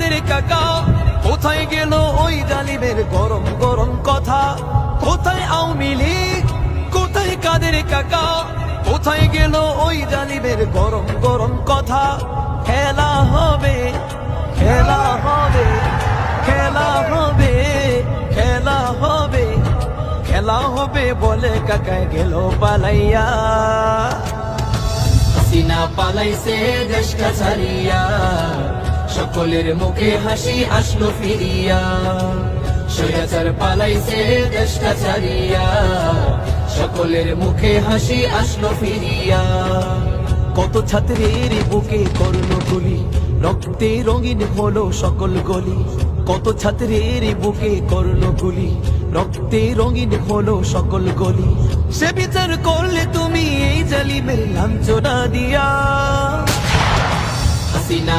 কাদের কাকা, কোথায় গেল ওই জালিমের গরম গরম কথা? কোথায় আওয়ামী লীগ, কোথায় কাদের কাকা, কোথায় গেল ওই জালিমের গরম গরম কথা? খেলা হবে, খেলা হবে, খেলা হবে, খেলা হবে, খেলা হবে বলে কাকায় গেল পালাইয়া। হাসিনা পালাইছে দেশটা ছাড়িয়া, সকলের মুখে হাসি আসলো ফিরিয়া। স্বৈরাচার পালাইছে দেশটা ছাড়িয়া, সকলের মুখে হাসি আসলো ফিরিয়া। কত ছাত্রের বুকে করল গুলি, রক্তে রঙিন হলো সকল গলি। কত ছাত্রের বুকে করল গুলি, রক্তে রঙিন হলো সকল গলি। সে বিচার করলে তুমি এই জালিমের লাঞ্ছনা দিয়া। হাসিনা